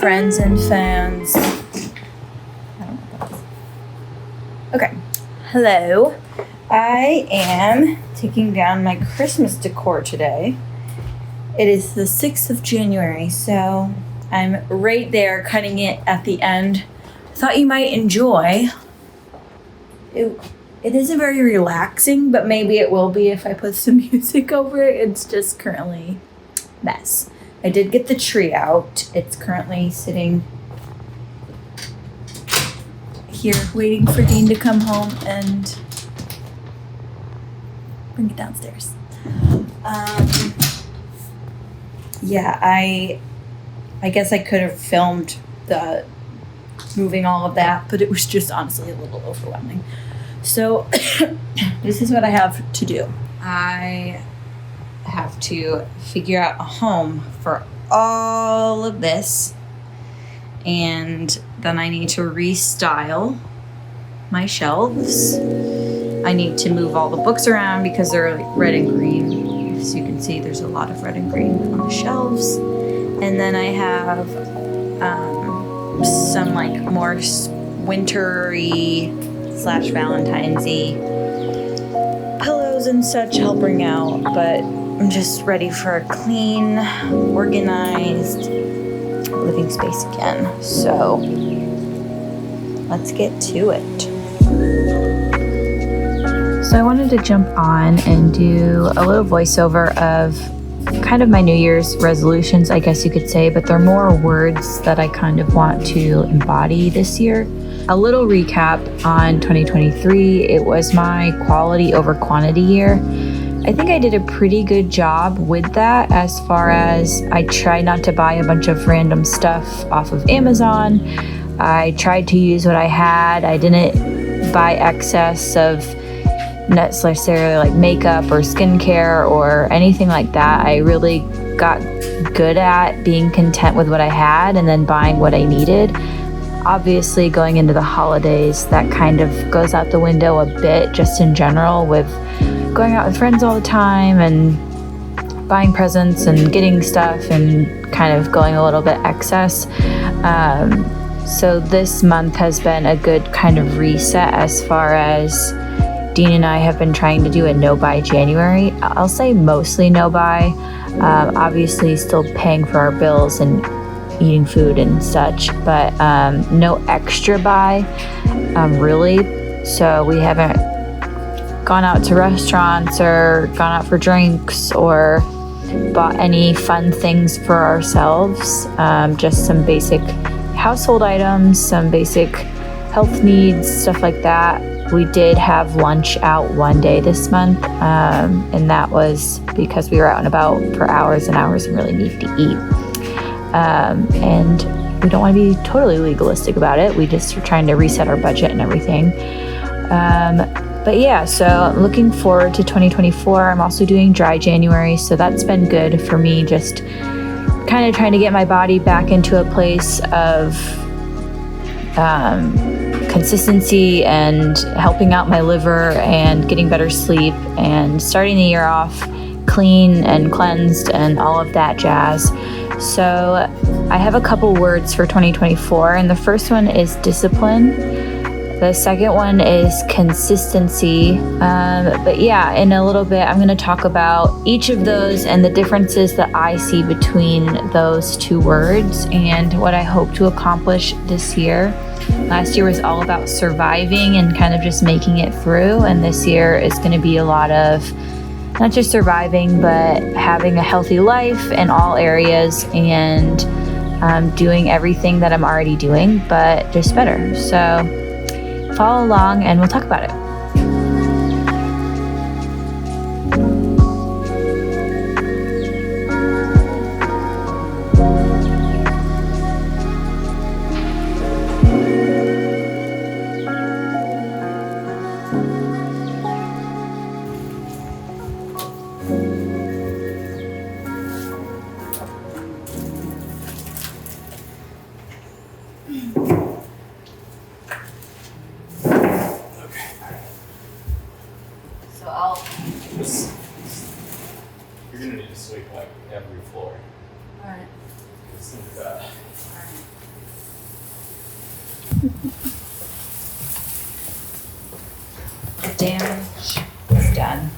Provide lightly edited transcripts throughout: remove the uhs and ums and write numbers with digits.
friends and fans. Okay, hello. I am taking down my Christmas decor today. It is the 6th of January, so I'm right there cutting it at the end. Thought you might enjoy. It isn't very relaxing, but maybe it will be if I put some music over it. It's just currently a mess. I did get the tree out. It's currently sitting here waiting for Dean to come home and bring it downstairs. Yeah, I guess I could have filmed the moving all of that, but it was just honestly a little overwhelming. So this is what I have to do. I have to figure out a home for all of this, and then I need to restyle my shelves. I need to move all the books around because they're like red and green. As you can see, there's a lot of red and green on the shelves. And then I have some like more wintry / Valentine's-y pillows and such I'll bring out, but I'm just ready for a clean, organized living space again. So let's get to it. So I wanted to jump on and do a little voiceover of kind of my New Year's resolutions, I guess you could say, but they're more words that I kind of want to embody this year. A little recap on 2023. It was my quality over quantity year. I think I did a pretty good job with that, as far as I tried not to buy a bunch of random stuff off of Amazon. I tried to use what I had. I didn't buy excess of necessarily like makeup or skincare or anything like that. I really got good at being content with what I had and then buying what I needed. Obviously, going into the holidays, that kind of goes out the window a bit, just in general, with going out with friends all the time and buying presents and getting stuff and kind of going a little bit excess. So this month has been a good kind of reset, as far as Dean and I have been trying to do a no-buy January. I'll say mostly no-buy. Obviously still paying for our bills and eating food and such, but no extra buy, really. So we haven't gone out to restaurants or gone out for drinks or bought any fun things for ourselves. Just some basic household items, some basic health needs, stuff like that. We did have lunch out one day this month, and that was because we were out and about for hours and hours and really needed to eat. And we don't want to be totally legalistic about it. We just are trying to reset our budget and everything. But yeah, so I'm looking forward to 2024. I'm also doing dry January, so that's been good for me, just kind of trying to get my body back into a place of consistency and helping out my liver and getting better sleep and starting the year off clean and cleansed and all of that jazz. So I have a couple words for 2024, and the first one is discipline. The second one is consistency. But yeah, in a little bit, I'm going to talk about each of those and the differences that I see between those two words and what I hope to accomplish this year. Last year was all about surviving and kind of just making it through. And this year is going to be a lot of not just surviving, but having a healthy life in all areas and doing everything that I'm already doing, but just better. So follow along and we'll talk about it. You're gonna need to sweep like every floor. Alright. It's like that. Alright. The damage is done.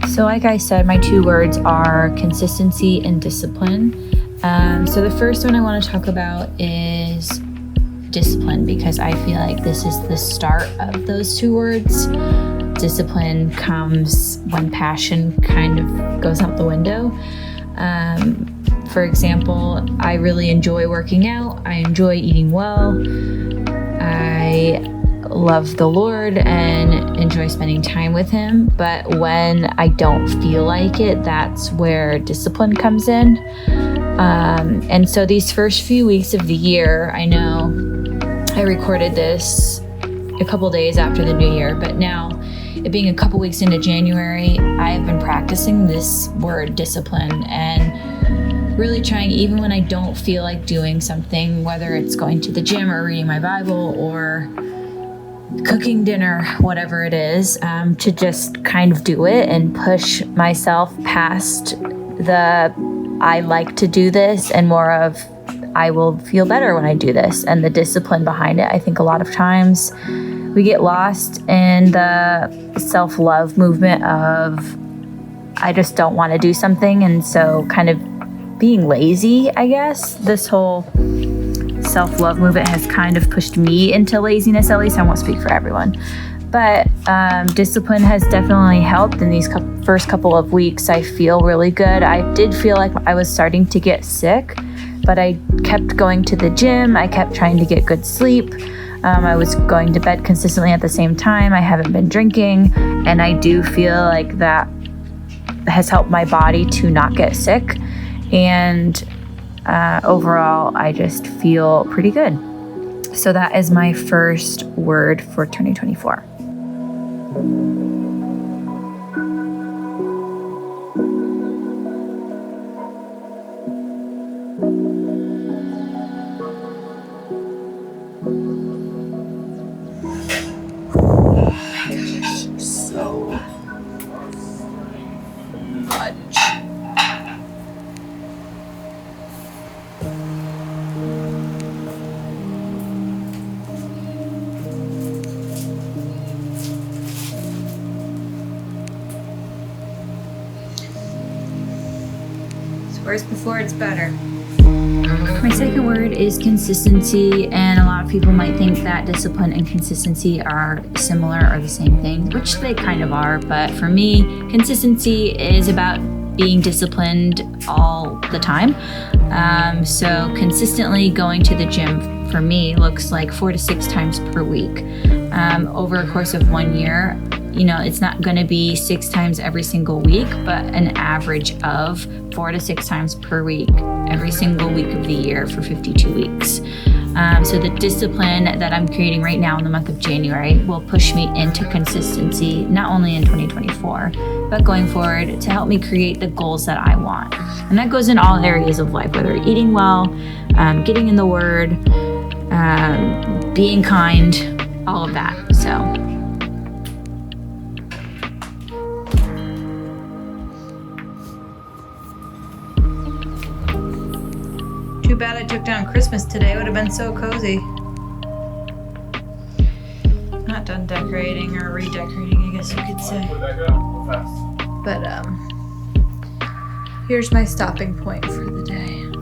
So like I said, my 2 words are consistency and discipline. So the first one I want to talk about is discipline, because I feel like this is the start of those 2 words. Discipline comes when passion kind of goes out the window. For example, I really enjoy working out. I enjoy eating well. I love the Lord and enjoy spending time with Him. But when I don't feel like it, that's where discipline comes in. And so these first few weeks of the year, I know I recorded this a couple days after the new year, but now it being a couple weeks into January, I've been practicing this word discipline and really trying, even when I don't feel like doing something, whether it's going to the gym or reading my Bible or cooking dinner, whatever it is, to just kind of do it and push myself past the I like to do this and more of I will feel better when I do this, and the discipline behind it. I think a lot of times we get lost in the self-love movement of I just don't want to do something, and so kind of being lazy, I guess. This whole self-love movement has kind of pushed me into laziness, at least. I won't speak for everyone. But discipline has definitely helped in these first couple of weeks. I feel really good. I did feel like I was starting to get sick, but I kept going to the gym. I kept trying to get good sleep. I was going to bed consistently at the same time. I haven't been drinking, and I do feel like that has helped my body to not get sick. And overall, I just feel pretty good. So that is my first word for 2024. Whereas before it's better. My second word is consistency, and a lot of people might think that discipline and consistency are similar or the same thing, which they kind of are, but for me, consistency is about being disciplined all the time. So consistently going to the gym for me looks like 4 to 6 times per week. Over a course of 1 year, it's not going to be 6 times every single week, but an average of 4 to 6 times per week, every single week of the year for 52 weeks. So the discipline that I'm creating right now in the month of January will push me into consistency, not only in 2024, but going forward to help me create the goals that I want. And that goes in all areas of life, whether eating well, getting in the Word, being kind, all of that. So. Too bad I took down Christmas today. It would have been so cozy. Not done decorating or redecorating, I guess you could say. But here's my stopping point for the day.